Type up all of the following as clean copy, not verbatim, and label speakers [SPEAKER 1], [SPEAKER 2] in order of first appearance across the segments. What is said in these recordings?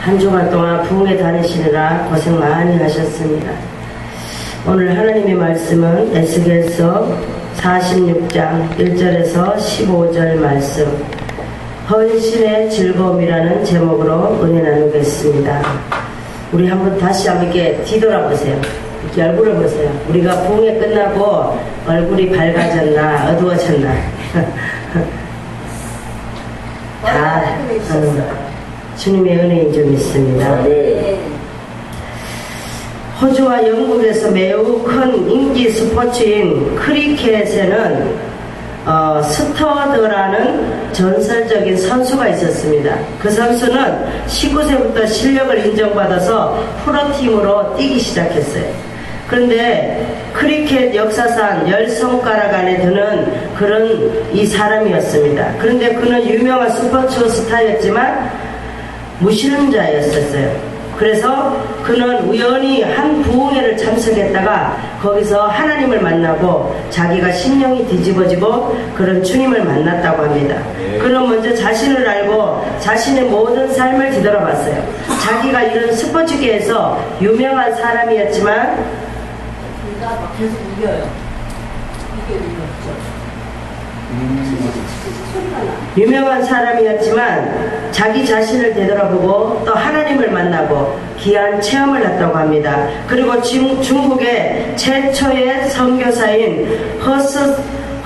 [SPEAKER 1] 한 주간 동안 부흥에 다니시느라 고생 많이 하셨습니다. 오늘 하나님의 말씀은 에스겔서 46장 1절에서 15절 말씀, 헌신의 즐거움이라는 제목으로 은혜 나누겠습니다. 우리 한번 다시 한번 이렇게 뒤돌아보세요. 이렇게 얼굴을 보세요. 우리가 부흥회 끝나고 얼굴이 밝아졌나 어두워졌나 다 주님의 은혜인 줄 믿습니다. 호주와 영국에서 매우 큰 인기 스포츠인 크리켓에는 스터드라는 전설적인 선수가 있었습니다. 그 선수는 19세부터 실력을 인정받아서 프로팀으로 뛰기 시작했어요. 그런데 크리켓 역사상 10손가락 안에 드는 그런 이 사람이었습니다. 그런데 그는 유명한 스포츠 스타였지만 무신자였었어요. 그래서 그는 우연히 한 부흥회를 참석했다가 거기서 하나님을 만나고 자기가 심령이 뒤집어지고 그런 주님을 만났다고 합니다. 그는 먼저 자신을 알고 자신의 모든 삶을 뒤돌아봤어요. 자기가 이런 스포츠계에서 유명한 사람이었지만
[SPEAKER 2] 계속 울려요. 이게
[SPEAKER 1] 유명한 사람이었지만 자기 자신을 되돌아보고 또 하나님을 만나고 귀한 체험을 했다고 합니다. 그리고 중국의 최초의 선교사인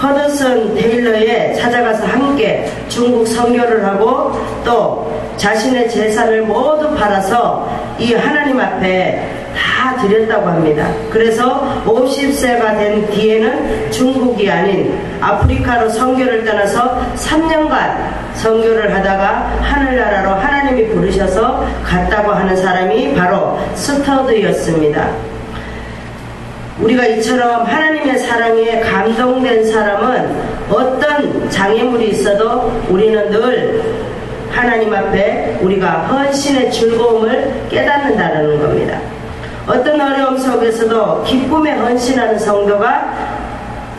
[SPEAKER 1] 허드슨 테일러에 찾아가서 함께 중국 선교를 하고 또 자신의 재산을 모두 팔아서 이 하나님 앞에 다 드렸다고 합니다. 그래서 50세가 된 뒤에는 중국이 아닌 아프리카로 선교를 떠나서 3년간 선교를 하다가 하늘나라로 하나님이 부르셔서 갔다고 하는 사람이 바로 스터드였습니다. 우리가 이처럼 하나님의 사랑에 감동된 사람은 어떤 장애물이 있어도 우리는 늘 하나님 앞에 우리가 헌신의 즐거움을 깨닫는다는 겁니다. 어떤 어려움 속에서도 기쁨에 헌신하는 성도가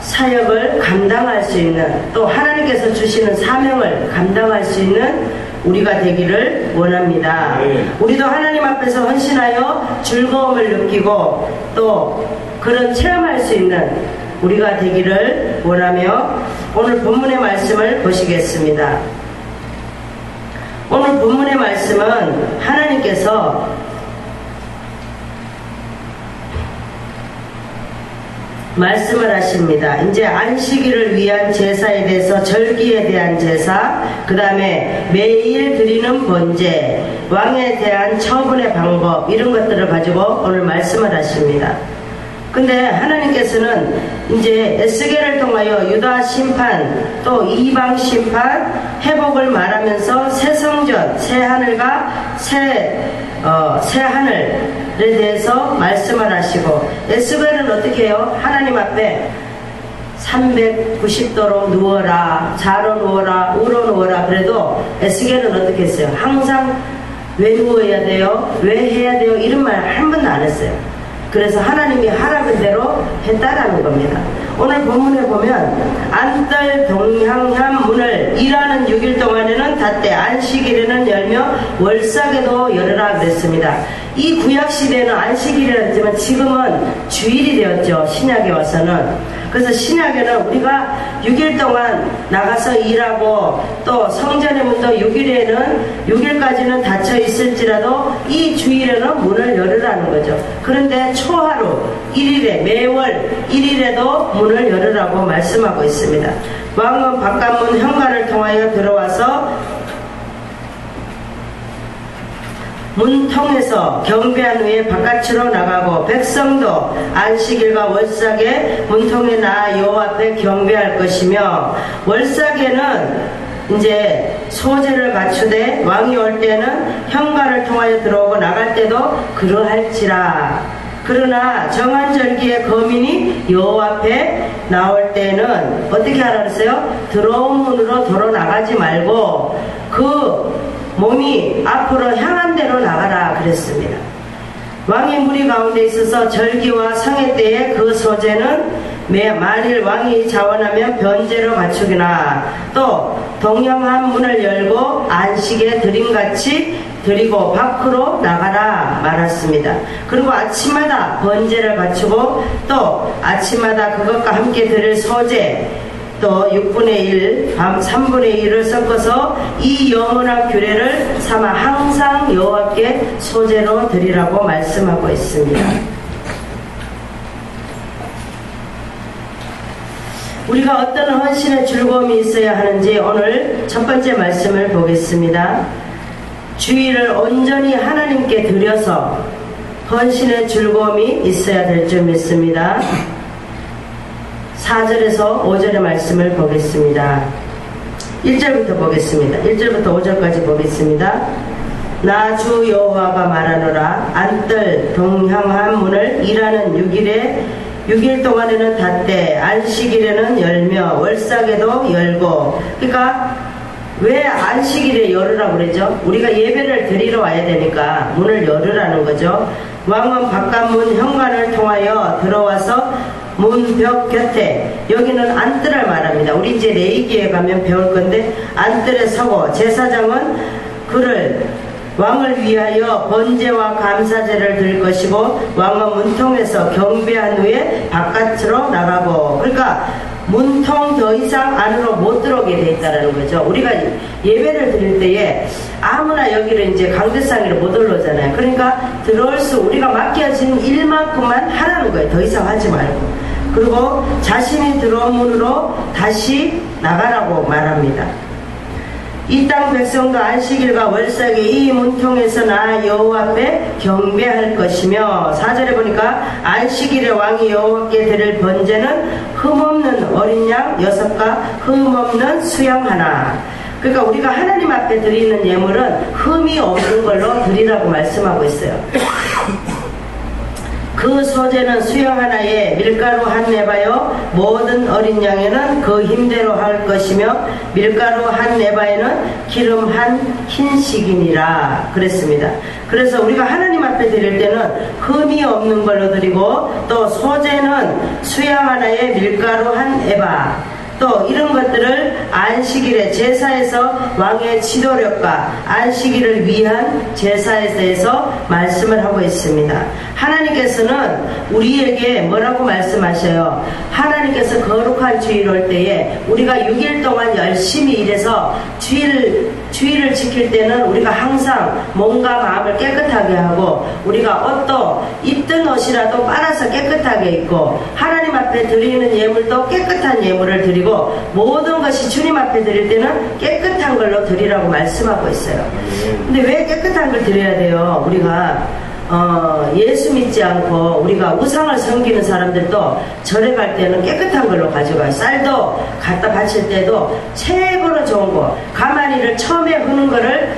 [SPEAKER 1] 사역을 감당할 수 있는, 또 하나님께서 주시는 사명을 감당할 수 있는 우리가 되기를 원합니다. 우리도 하나님 앞에서 헌신하여 즐거움을 느끼고 또 그런 체험할 수 있는 우리가 되기를 원하며 오늘 본문의 말씀을 보시겠습니다. 오늘 본문의 말씀은 하나님께서 말씀을 하십니다. 이제 안식일을 위한 제사에 대해서 절기에 대한 제사, 그 다음에 매일 드리는 번제, 왕에 대한 처분의 방법, 이런 것들을 가지고 오늘 말씀을 하십니다. 근데 하나님께서는 이제 에스겔을 통하여 유다 심판 또 이방 심판 회복을 말하면서 새 성전, 새 하늘과 새 하늘에 대해서 말씀을 하시고, 에스겔은 어떻게 해요? 하나님 앞에 390도로 누워라, 좌로 누워라, 우로 누워라. 그래도 에스겔은 어떻게 했어요? 항상 왜 누워야 돼요? 왜 해야 돼요? 이런 말 한 번도 안 했어요. 그래서 하나님이 하라는 대로 했다라는 겁니다. 오늘 본문에 보면 안뜰 동향한 문을 일하는 6일 동안에는 닫되 안식일에는 열며 월삭에도 열으라 그랬습니다. 이 구약시대에는 안식일이라 했지만 지금은 주일이 되었죠. 신약에 와서는. 그래서 신약에는 우리가 6일 동안 나가서 일하고 또 성전의 문도 6일까지는 닫혀 있을지라도 이 주일에는 문을 열으라는 거죠. 그런데 초하루 1일에 매월 1일에도 문을 열으라고 말씀하고 있습니다. 왕은 바깥문 현관을 통하여 들어와서 문통에서 경배한 후에 바깥으로 나가고 백성도 안식일과 월삭에 문통에 나아 여호와 앞에 경배할 것이며, 월삭에는 이제 소제를 갖추되 왕이 올 때는 현관을 통하여 들어오고 나갈 때도 그러할지라. 그러나 정한 절기에 거민이 여호와 앞에 나올 때는 어떻게 하라 그랬어요? 들어온 문으로 도로 나가지 말고 그 몸이 앞으로 향한 대로 나가라 그랬습니다. 왕의 무리 가운데 있어서 절기와 성회 때에 그 소제는 만일 왕이 자원하면 변제로 갖추기나 또 동향한 문을 열고 안식에 드림같이 드리고 밖으로 나가라 말았습니다. 그리고 아침마다 번제를 바치고 또 아침마다 그것과 함께 드릴 소재 또 6분의 1, 3분의 1을 섞어서 이 영원한 규례를 삼아 항상 여호와께 소재로 드리라고 말씀하고 있습니다. 우리가 어떤 헌신의 즐거움이 있어야 하는지 오늘 첫 번째 말씀을 보겠습니다. 주일을 온전히 하나님께 드려서 헌신의 즐거움이 있어야 될 줄 믿습니다. 4절에서 5절의 말씀을 보겠습니다. 1절부터 보겠습니다. 1절부터 5절까지 보겠습니다. 나 주 여호와가 말하노라. 안뜰 동향한 문을 일하는 6일 동안에는 닫되 안식일에는 열며 월삭에도 열고. 그러니까 왜 안식일에 열으라고 그러죠? 우리가 예배를 드리러 와야 되니까 문을 열으라는 거죠. 왕은 바깥문 현관을 통하여 들어와서 문벽 곁에, 여기는 안뜰을 말합니다. 우리 이제 레위기에 가면 배울 건데 안뜰에 서고 제사장은 그를 왕을 위하여 번제와 감사제를 드릴 것이고 왕은 문통에서 경배한 후에 바깥으로 나가고. 그러니까 문통 더 이상 안으로 못 들어오게 돼 있다는 거죠. 우리가 예배를 드릴 때에 아무나 여기를 이제 강대상으로 못 올라오잖아요. 그러니까 우리가 맡겨진 일만큼만 하라는 거예요. 더 이상 하지 말고. 그리고 자신이 들어온 문으로 다시 나가라고 말합니다. 이 땅 백성도 안식일과 월삭에 이 문통에서 나 여호와 앞에 경배할 것이며. 4절에 보니까 안식일에 왕이 여호와께 드릴 번제는 흠없는 어린 양 6과 흠없는 수양 하나. 그러니까 우리가 하나님 앞에 드리는 예물은 흠이 없는 걸로 드리라고 말씀하고 있어요. 그 소재는 수양 하나에 밀가루 한 네바요 모든 어린 양에는 그 힘대로 할 것이며 밀가루 한 네바에는 기름 한 흰식이니라 그랬습니다. 그래서 우리가 하나님 앞에 드릴 때는 흠이 없는 걸로 드리고, 또 소재는 수양 하나에 밀가루 한 에바, 또 이런 것들을 안식일에 제사에서 왕의 지도력과 안식일을 위한 제사에 대해서 말씀을 하고 있습니다. 하나님께서는 우리에게 뭐라고 말씀하셔요? 하나님께서 거룩한 주일 올 때에 우리가 6일 동안 열심히 일해서 주일을 지킬 때는 우리가 항상 몸과 마음을 깨끗하게 하고, 우리가 옷도 입던 옷이라도 빨아서 깨끗하게 입고, 하나님 앞에 드리는 예물도 깨끗한 예물을 드리고, 모든 것이 주님 앞에 드릴 때는 깨끗한 걸로 드리라고 말씀하고 있어요. 근데 왜 깨끗한 걸 드려야 돼요? 우리가 예수 믿지 않고 우리가 우상을 섬기는 사람들도 절에 갈 때는 깨끗한 걸로 가져가요. 쌀도 갖다 바칠 때도 최고로 좋은 거, 가마니를 처음에 흐는 거를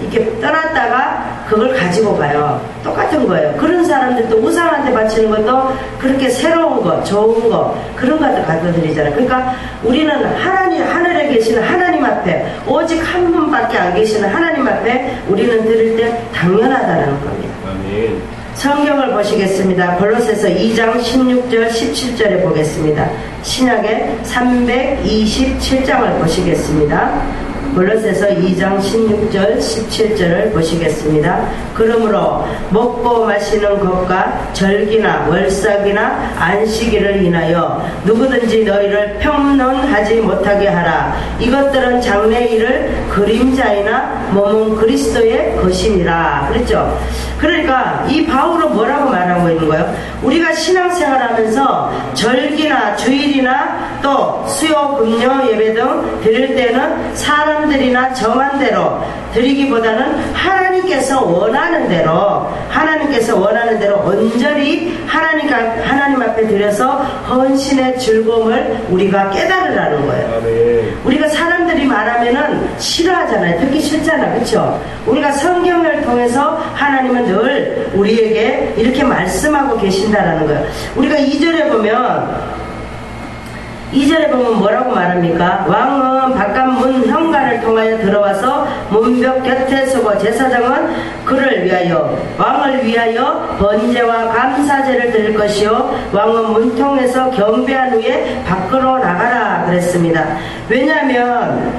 [SPEAKER 1] 이렇게 떠났다가 그걸 가지고 가요. 똑같은 거예요. 그런 사람들도 우상한테 바치는 것도 그렇게 새로운 거, 좋은 거, 그런 것도 갖다 드리잖아요. 그러니까 우리는 하늘에 계시는 하나님 앞에, 오직 한 분밖에 안 계시는 하나님 앞에 우리는 드릴 때 당연하다는 겁니다. 아멘. 성경을 보시겠습니다. 골로새서 2장 16절 17절에 보겠습니다. 신약의 327장을 보시겠습니다. 골로새서 2장 16절 17절을 보시겠습니다. 그러므로 먹고 마시는 것과 절기나 월삭이나 안식일을 인하여 누구든지 너희를 평론하지 못하게 하라. 이것들은 장래일을 그림자이나 몸은 그리스도의 것이니라. 그랬죠? 그러니까 이 바울은 뭐라고 말하고 있는 거예요? 우리가 신앙생활하면서 절기나 주일이나 또 수요 금요 예배 등 드릴 때는 사람들이나 정한 대로 드리기보다는 하나님께서 원하는 대로 온전히 하나님 앞에 드려서 헌신의 즐거움을 우리가 깨달으라는 거예요. 아멘. 우리가 사람들이 말하면은 싫어하잖아요. 듣기 싫잖아. 그렇죠? 우리가 성경을 통해서 하나님은 늘 우리에게 이렇게 말씀하고 계신다라는 거예요. 우리가 2절에 보면 2절에 보면 뭐라고 말합니까? 왕은 바깥문 현관을 통하여 들어와서 문벽 곁에 서고 제사장은 그를 위하여 왕을 위하여 번제와 감사제를 드릴 것이요 왕은 문통에서 경배한 후에 밖으로 나가라 그랬습니다. 왜냐하면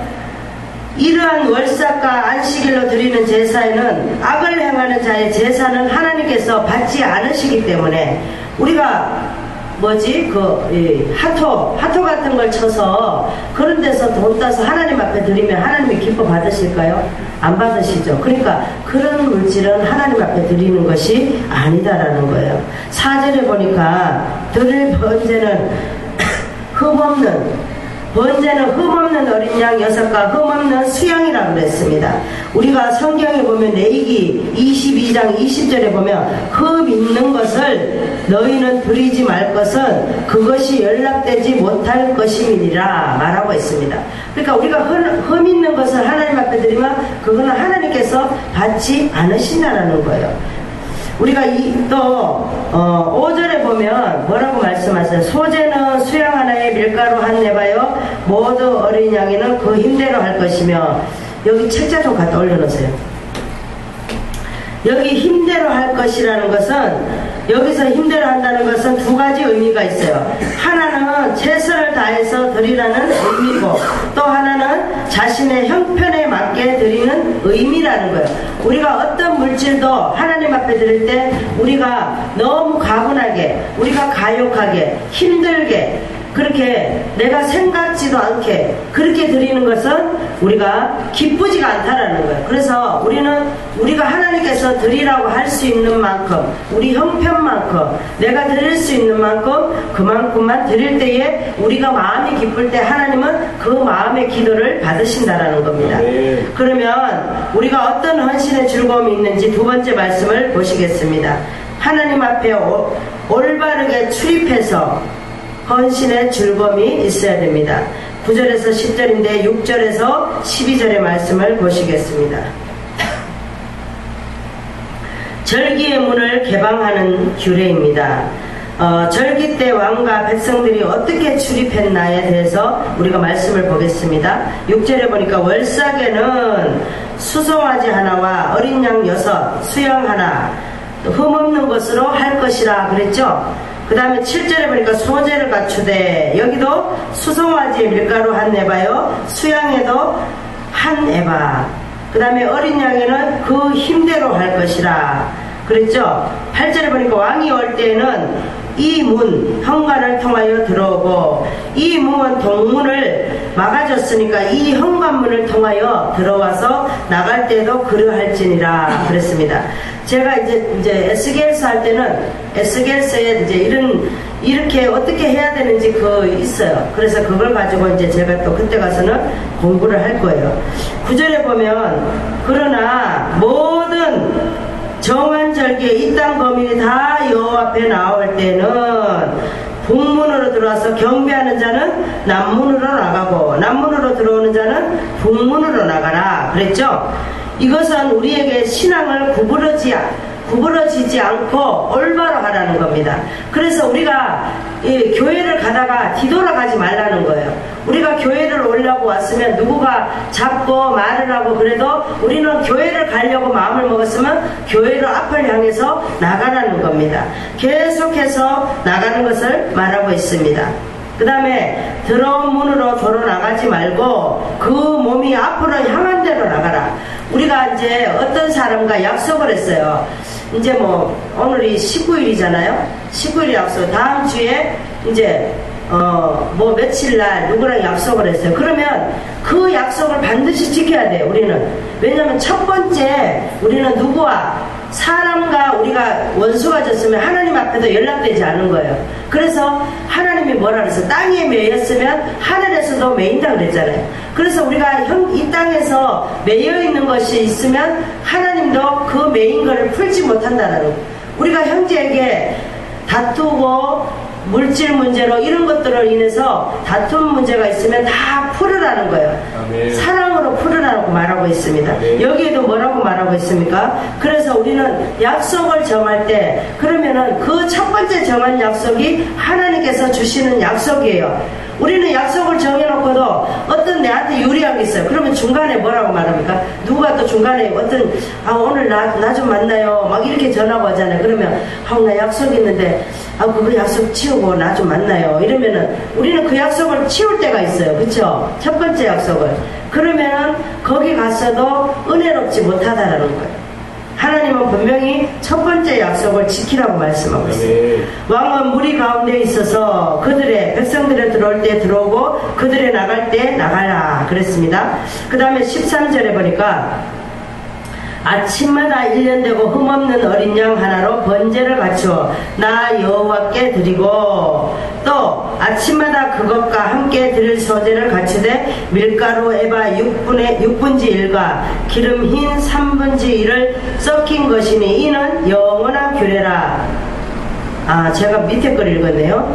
[SPEAKER 1] 이러한 월삭과 안식일로 드리는 제사에는 악을 행하는 자의 제사는 하나님께서 받지 않으시기 때문에 우리가 하토 같은 걸 쳐서 그런 데서 돈 따서 하나님 앞에 드리면 하나님이 기뻐 받으실까요? 안 받으시죠. 그러니까 그런 물질은 하나님 앞에 드리는 것이 아니다라는 거예요. 4절에 보니까 드릴 번제는 흠없는 어린 양 6과 흠없는 수양이라고 그랬습니다. 우리가 성경에 보면 레위기 22장 20절에 보면 흠 있는 것을 너희는 드리지 말 것은 그것이 연락되지 못할 것임이니라 말하고 있습니다. 그러니까 우리가 흠 있는 것을 하나님 앞에 드리면 그거는 하나님께서 받지 않으신다라는 거예요. 우리가 또 5절에 보면 뭐라고 말씀하세요? 소제는 수양 하나에 밀가루 한 내바요 모두 어린 양이는 그 힘대로 할 것이며 여기 책자 좀 갖다 올려놓으세요. 여기 힘대로 할 것이라는 것은 여기서 힘대로 한다는 것은 두 가지 의미가 있어요. 하나는 최선을 다해서 드리라는 의미고 또 하나는 자신의 형편에 맞게 드리는 의미라는 거예요. 우리가 어떤 물질도 하나님 앞에 드릴 때 우리가 너무 가분하게 우리가 가욕하게 힘들게 그렇게 내가 생각지도 않게 그렇게 드리는 것은 우리가 기쁘지가 않다라는 거예요. 그래서 우리가 하나님께서 드리라고 할 수 있는 만큼 우리 형편만큼 내가 드릴 수 있는 만큼 그만큼만 드릴 때에 우리가 마음이 기쁠 때 하나님은 그 마음의 기도를 받으신다라는 겁니다. 그러면 우리가 어떤 헌신의 즐거움이 있는지 두 번째 말씀을 보시겠습니다. 하나님 앞에 올바르게 출입해서 헌신의 즐거움이 있어야 됩니다. 9절에서 10절인데 6절에서 12절의 말씀을 보시겠습니다. 절기의 문을 개방하는 규례입니다. 절기 때 왕과 백성들이 어떻게 출입했나에 대해서 우리가 말씀을 보겠습니다. 6절에 보니까 월삭에는 수송아지 하나와 어린 양 6, 수양 하나, 흠없는 것으로 할 것이라 그랬죠. 그 다음에 7절에 보니까 소제를 갖추되 여기도 수송아지에 밀가루 한 에바요 수양에도 한 에바 그 다음에 어린 양에는 그 힘대로 할 것이라 그랬죠. 8절에 보니까 왕이 올 때에는 이 문 현관을 통하여 들어오고 이 문은 동문을 막아줬으니까 이 현관문을 통하여 들어와서 나갈 때도 그러할지니라 그랬습니다. 제가 이제 에스겔서 할 때는 에스겔서에 이제 이렇게 어떻게 해야 되는지 있어요. 그래서 그걸 가지고 이제 제가 또 그때 가서는 공부를 할 거예요. 9절에 보면 그러나 모든 정한 절기에 이 땅 거민이 다 여호와 앞에 나올 때는 북문으로 들어와서 경배하는 자는 남문으로 나가고 남문으로 들어오는 자는 북문으로 나가라 그랬죠. 이것은 우리에게 신앙을 구부러지지 않고 올바로 하라는 겁니다. 그래서 우리가 교회를 가다가 뒤돌아가지 말라는 거예요. 우리가 교회를 오려고 왔으면 누구가 잡고 말을 하고 그래도 우리는 교회를 가려고 마음을 먹었으면 교회로 앞을 향해서 나가라는 겁니다. 계속해서 나가는 것을 말하고 있습니다. 그 다음에 들어온 문으로 도로 나가지 말고 그 몸이 앞으로 향한 대로 나가라. 우리가 이제 어떤 사람과 약속을 했어요. 이제 오늘이 19일이잖아요. 19일 약속. 다음 주에 이제 며칠날 누구랑 약속을 했어요. 그러면 그 약속을 반드시 지켜야 돼요. 우리는. 왜냐면 첫 번째 우리는 사람과 우리가 원수가 졌으면 하나님 앞에도 연락되지 않은 거예요. 그래서 하나님이 뭐라 그랬어요? 땅에 매였으면 하늘에서도 매인다 그랬잖아요. 그래서 우리가 이 땅에서 매여 있는 것이 있으면 하나님도 그 매인 거를 풀지 못한다는 거예요. 우리가 형제에게 다투고 물질 문제로 이런 것들로 인해서 다툼 문제가 있으면 다 풀으라는 거예요.
[SPEAKER 3] 아멘.
[SPEAKER 1] 사랑으로 풀으라고 말하고 있습니다.
[SPEAKER 3] 아멘.
[SPEAKER 1] 여기에도 뭐라고 말하고 있습니까? 그래서 우리는 약속을 정할 때 그러면은 그 첫 번째 정한 약속이 하나님께서 주시는 약속이에요. 우리는 약속을 정해놓고도 어떤 내한테 유리한 게 있어요. 그러면 중간에 뭐라고 말합니까? 누가 또 중간에 어떤 오늘 나 좀 만나요 막 이렇게 전화가 오잖아요. 그러면 나 약속 있는데 그 약속 치우고 나 좀 만나요 이러면은 우리는 그 약속을 치울 때가 있어요. 그쵸? 첫 번째 약속을. 그러면은 거기 갔어도 은혜롭지 못하다라는 거예요. 하나님은 분명히 첫 번째 약속을 지키라고 말씀하고 있어요. 왕은 무리 가운데 있어서 그들의 백성들에 들어올 때 들어오고 그들에 나갈 때 나가라 그랬습니다. 그 다음에 13절에 보니까 아침마다 1년 되고 흠없는 어린 양 하나로 번제를 갖추어 나 여호와께 드리고 또 아침마다 그것과 함께 드릴 소제를 갖추되 밀가루 에바 6분지 1과 기름 흰 3분지 1을 섞인 것이니 이는 영원한 규례라. 제가 밑에 걸 읽었네요.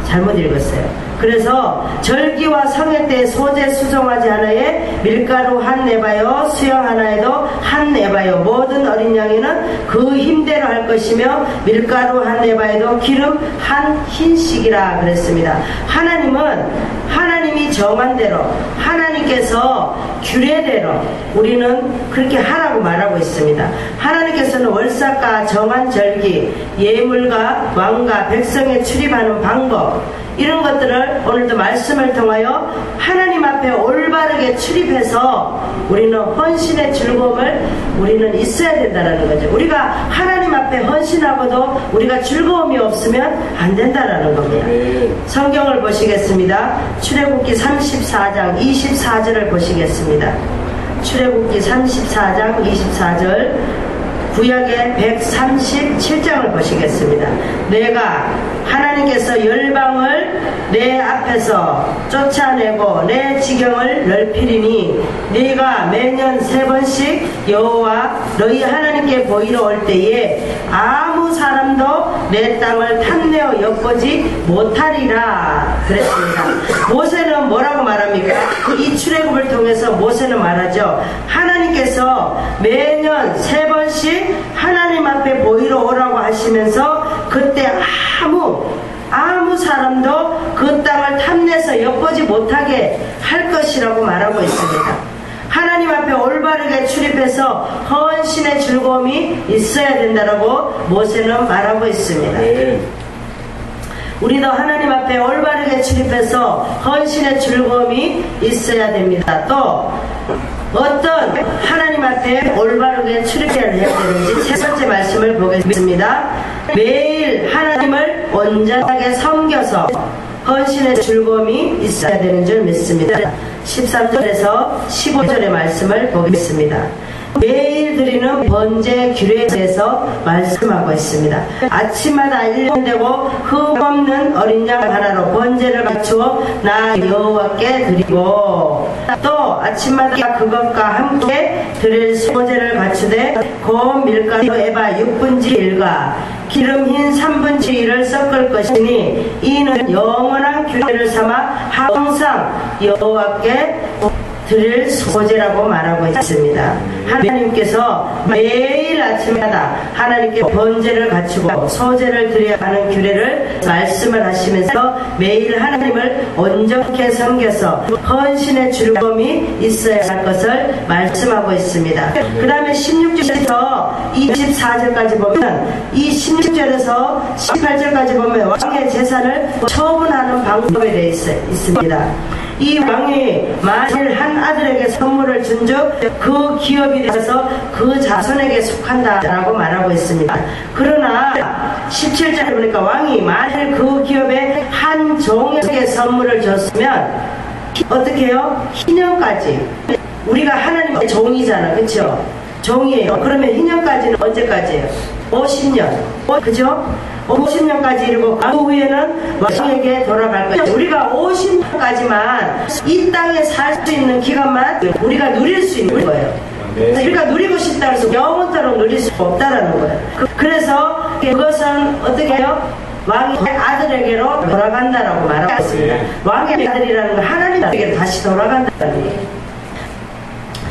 [SPEAKER 1] 잘못 읽었어요. 그래서 절기와 성회 때 소제 수송하지 하나에 밀가루 한 에바요 수영 하나에도 한 에바요 모든 어린 양에는 그 힘대로 할 것이며 밀가루 한 에바에도 기름 한 흰씩이라 그랬습니다. 하나님은 하나님이 정한 대로 하나님께서 규례대로 우리는 그렇게 하라고 말하고 있습니다. 하나님께서는 월삭과 정한 절기 예물과 왕과 백성에 출입하는 방법 이런 것들을 오늘도 말씀을 통하여 하나님 앞에 올바르게 출입해서 우리는 헌신의 즐거움을 우리는 있어야 된다는 거죠. 우리가 하나님 앞에 헌신하고도 우리가 즐거움이 없으면 안 된다는 겁니다. 성경을 보시겠습니다. 출애굽기 34장 24절을 보시겠습니다. 출애굽기 34장 24절 구약의 137장을 보시겠습니다. 내가 하나님께서 열방을 내 앞에서 쫓아내고 내 지경을 넓히리니 네가 매년 3번씩 여호와 너희 하나님께 보이러 올 때에 아무 사람도 내 땅을 탐내어 엿보지 못하리라 그랬습니다. 모세는 뭐라고 말합니까? 이 출애굽을 통해서 모세는 말하죠. 하나님께서 매년 3번씩 하나님 앞에 보이러 오라고 하시면서 그때 아무 사람도 그 땅을 탐내서 엿보지 못하게 할 것이라고 말하고 있습니다. 하나님 앞에 올바르게 출입해서 헌신의 즐거움이 있어야 된다고 모세는 말하고 있습니다. 우리도 하나님 앞에 올바르게 출입해서 헌신의 즐거움이 있어야 됩니다. 또 어떤 하나님 앞에 올바르게 출입해야 되는지 세 번째 말씀을 보겠습니다. 매일 하나님을 온전하게 섬겨서 헌신의 즐거움이 있어야 되는 줄 믿습니다. 13절에서 15절의 말씀을 보겠습니다. 매일 드리는 번제 규례에 대해서 말씀하고 있습니다. 아침마다 1년 되고 흠없는 어린 양 하나로 번제를 갖추어 나 여호와께 드리고 또 아침마다 그것과 함께 드릴 소제를 갖추되 고운 밀가루 에바 6분지 1과 기름 흰 3분지 1을 섞을 것이니 이는 영원한 규례를 삼아 항상 여호와께 드릴 소제라고 말하고 있습니다. 하나님께서 매일 아침마다 하나님께 번제를 갖추고 소제를 드려야 하는 규례를 말씀을 하시면서 매일 하나님을 온전케 섬겨서 헌신의 즐거움이 있어야 할 것을 말씀하고 있습니다. 그 다음에 16절에서 24절까지 보면 이 16절에서 18절까지 보면 왕의 재산을 처분하는 방법에 대해 있습니다. 이 왕이 만일 한 아들에게 선물을 준즉 그 기업이 되어서 그 자손에게 속한다라고 말하고 있습니다. 그러나 17절에 보니까 왕이 만일 그 기업에 한 종에게 선물을 줬으면 어떻게 해요? 희년까지. 우리가 하나님의 종이잖아, 그렇죠? 종이에요. 그러면 희년까지는 언제까지예요? 50년. 그죠? 50년까지 이르고 그 후에는 왕에게 돌아갈 거예요. 우리가 50년까지만 이 땅에 살 수 있는 기간만 우리가 누릴 수 있는 거예요. 우리가 누리고 싶다 해서 영원토록 누릴 수 없다라는 거예요. 그래서 그것은 어떻게 해요? 왕의 아들에게로 돌아간다라고 말하고 있습니다. 왕의 아들이라는 건 하나님에게 다시 돌아간다는 얘기예요.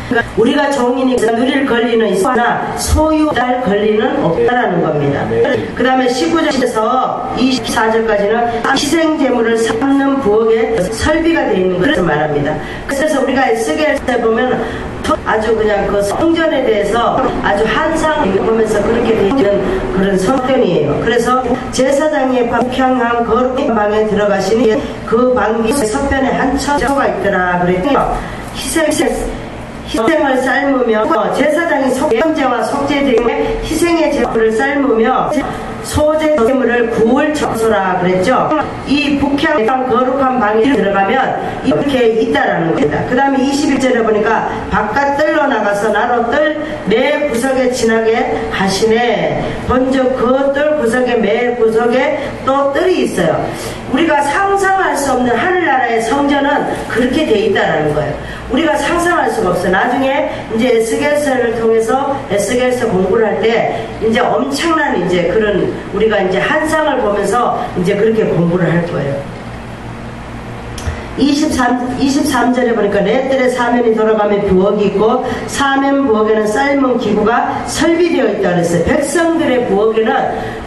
[SPEAKER 1] 그러니까 우리가 종이니까 누릴 권리는 있으나 소유할 권리는 없다라는 겁니다. 그 다음에 19절에서 24절까지는 희생제물을 삼는 부엌에 설비가 되어 있는 것을 말합니다. 그래서 우리가 에스겔에 보면 아주 그냥 그 성전에 대해서 아주 한상을 보면서 그렇게 되어 있는 그런 성전이에요. 그래서 제사장의 평향한 거룩한 방에 들어가시니 그 방기 서편에 한 처소가 있더라 그랬죠. 희생을 삶으며 제사장이 속죄와 속죄 등의 희생의 제물을 삶으며 소재 제물을 구울 처소라 그랬죠. 이 북향 거룩한 방에 들어가면 이렇게 있다라는 겁니다. 그 다음에 21절에 보니까 바깥 뜰로 나가서 나로 뜰 매 구석에 지나게 하시네. 먼저 그 뜰 구석에 매 구석에 또 뜰이 있어요. 우리가 상상할 수 없는 하늘나라의 성전은 그렇게 돼 있다라는 거예요. 우리가 상상할 수가 없어. 나중에 이제 에스겔서를 통해서 에스겔서 공부를 할 때 이제 엄청난 이제 그런 우리가 이제 한상을 보면서 이제 그렇게 공부를 할 거예요. 23절에 보니까 내 뜰에 사면이 돌아가면 부엌이 있고 사면 부엌에는 삶은 기구가 설비되어 있다 그랬어요. 백성들의 부엌에는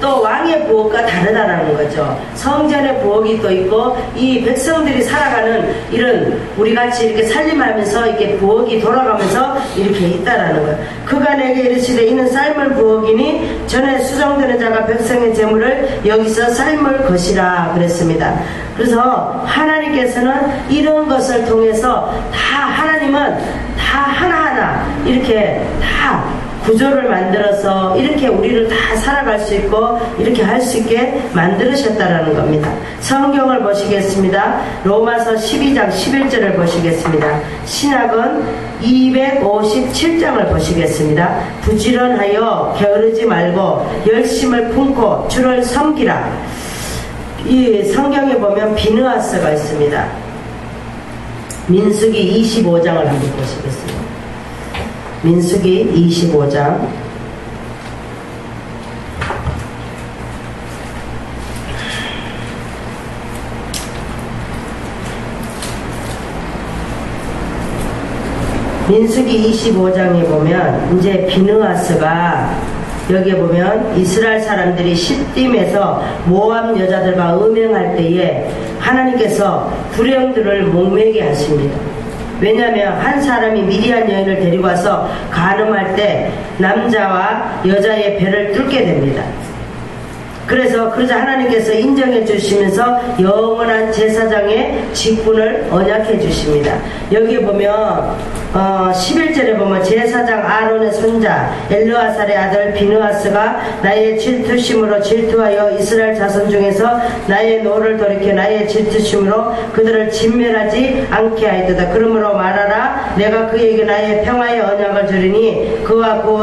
[SPEAKER 1] 또 왕의 부엌과 다르다라는 거죠. 성전의 부엌이 또 있고 이 백성들이 살아가는 이런 우리같이 이렇게 살림하면서 이렇게 부엌이 돌아가면서 이렇게 있다라는 거예요. 그가 내게 이르시되 이는 삶을 부엌이니 전에 수정되는 자가 백성의 재물을 여기서 삶을 것이라 그랬습니다. 그래서 하나님께서는 이런 것을 통해서 다 하나님은 다 하나하나 이렇게 다 구조를 만들어서 이렇게 우리를 다 살아갈 수 있고 이렇게 할 수 있게 만들으셨다라는 겁니다. 성경을 보시겠습니다. 로마서 12장 11절을 보시겠습니다. 신약은 257장을 보시겠습니다. 부지런하여 게으르지 말고 열심을 품고 주를 섬기라. 이 성경에 보면 비느하스가 있습니다. 민수기 25장을 한번 보시겠습니다. 민수기 25장 민수기 25장에 보면 이제 비느하스가 여기에 보면 이스라엘 사람들이 시딤에서 모압 여자들과 음행할 때에 하나님께서 불령들을 목매게 하십니다. 왜냐하면 한 사람이 미디안 여인을 데리고 와서 간음할 때 남자와 여자의 배를 뚫게 됩니다. 그러자 하나님께서 인정해 주시면서 영원한 제사장의 직분을 언약해 주십니다. 여기 보면 11절에 보면 제사장 아론의 손자 엘르아살의 아들 비느하스가 나의 질투심으로 질투하여 이스라엘 자손 중에서 나의 노를 돌이켜 나의 질투심으로 그들을 진멸하지 않게 하였도다. 그러므로 말하라 내가 그에게 나의 평화의 언약을 주리니 그와 그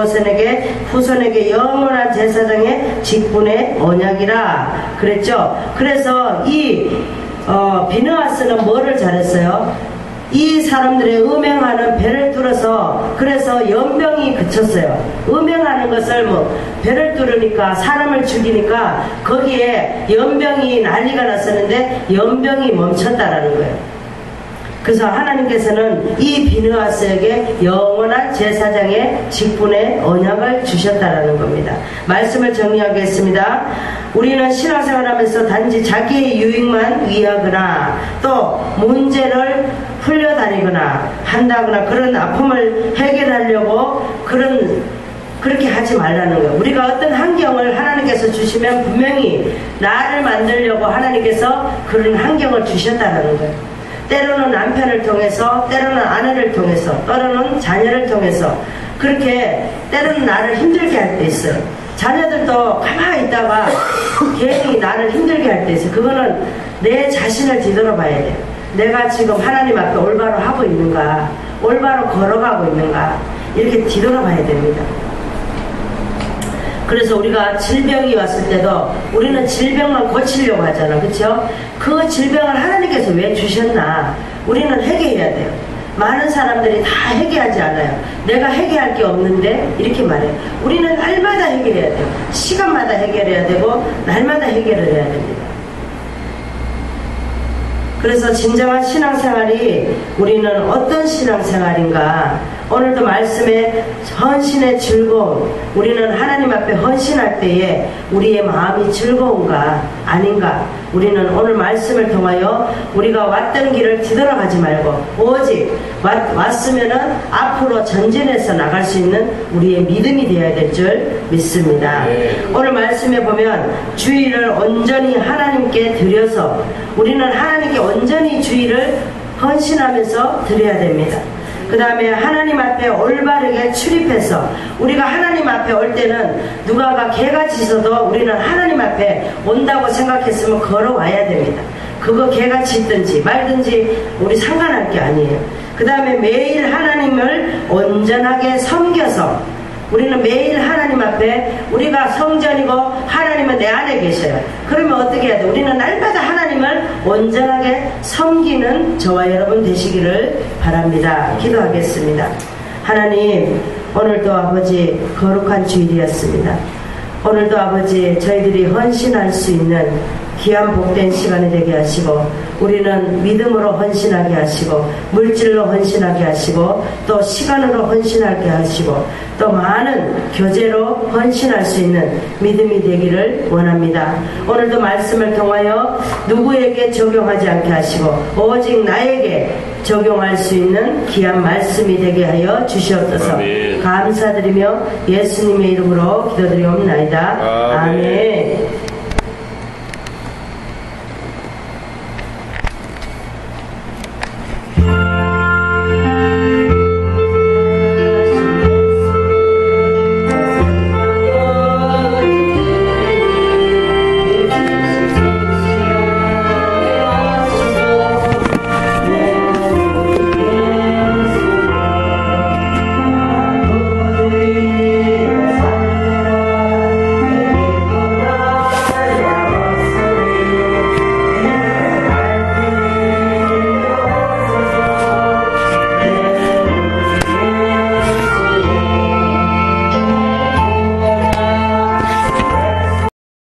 [SPEAKER 1] 후손에게 영원한 제사장의 직분의 언약이라 그랬죠. 그래서 이 비느하스는 뭐를 잘했어요? 이 사람들의 음행하는 배를 뚫어서 그래서 연병이 그쳤어요. 음행하는 것을 배를 뚫으니까 사람을 죽이니까 거기에 연병이 난리가 났었는데 연병이 멈췄다라는 거예요. 그래서 하나님께서는 이 비느하스에게 영원한 제사장의 직분의 언약을 주셨다라는 겁니다. 말씀을 정리하겠습니다. 우리는 신앙생활하면서 단지 자기의 유익만 위하거나 또 문제를 흘려다니거나 한다거나 그런 아픔을 해결하려고 그렇게 하지 말라는 거예요. 우리가 어떤 환경을 하나님께서 주시면 분명히 나를 만들려고 하나님께서 그런 환경을 주셨다는 거예요. 때로는 남편을 통해서, 때로는 아내를 통해서, 때로는 자녀를 통해서 그렇게 때로는 나를 힘들게 할 때 있어요. 자녀들도 가만히 있다가 괜히 나를 힘들게 할 때 있어요. 그거는 내 자신을 뒤돌아봐야 돼요. 내가 지금 하나님 앞에 올바로 하고 있는가, 올바로 걸어가고 있는가 이렇게 뒤돌아봐야 됩니다. 그래서 우리가 질병이 왔을 때도 우리는 질병만 고치려고 하잖아. 그렇죠? 그 질병을 하나님께서 왜 주셨나 우리는 회개해야 돼요. 많은 사람들이 다 회개하지 않아요. 내가 회개할 게 없는데 이렇게 말해요. 우리는 날마다 회개해야 돼요. 시간마다 해결해야 되고 날마다 해결을 해야 됩니다. 그래서 진정한 신앙생활이 우리는 어떤 신앙생활인가? 오늘도 말씀에 헌신의 즐거움, 우리는 하나님 앞에 헌신할 때에 우리의 마음이 즐거운가 아닌가? 우리는 오늘 말씀을 통하여 우리가 왔던 길을 뒤돌아가지 말고 오직 왔으면은 앞으로 전진해서 나갈 수 있는 우리의 믿음이 되어야 될 줄 믿습니다. 오늘 말씀에 보면 주의를 온전히 하나님께 드려서 우리는 하나님께 온전히 주의를 헌신하면서 드려야 됩니다. 그 다음에 하나님 앞에 올바르게 출입해서 우리가 하나님 앞에 올 때는 누가가 개가 짖어도 우리는 하나님 앞에 온다고 생각했으면 걸어와야 됩니다. 그거 개가 짖든지 말든지 우리 상관할 게 아니에요. 그 다음에 매일 하나님을 온전하게 섬겨서 우리는 매일 하나님 앞에 우리가 성전이고 하나님은 내 안에 계셔요. 그러면 어떻게 해야 돼? 우리는 날마다 하나님을 온전하게 섬기는 저와 여러분 되시기를 바랍니다. 기도하겠습니다. 하나님, 오늘도 아버지 거룩한 주일이었습니다. 오늘도 아버지 저희들이 헌신할 수 있는 귀한 복된 시간이 되게 하시고 우리는 믿음으로 헌신하게 하시고 물질로 헌신하게 하시고 또 시간으로 헌신하게 하시고 또 많은 교제로 헌신할 수 있는 믿음이 되기를 원합니다. 오늘도 말씀을 통하여 누구에게 적용하지 않게 하시고 오직 나에게 적용할 수 있는 귀한 말씀이 되게 하여 주시옵소서. 아멘. 감사드리며 예수님의 이름으로 기도드리옵나이다. 아멘.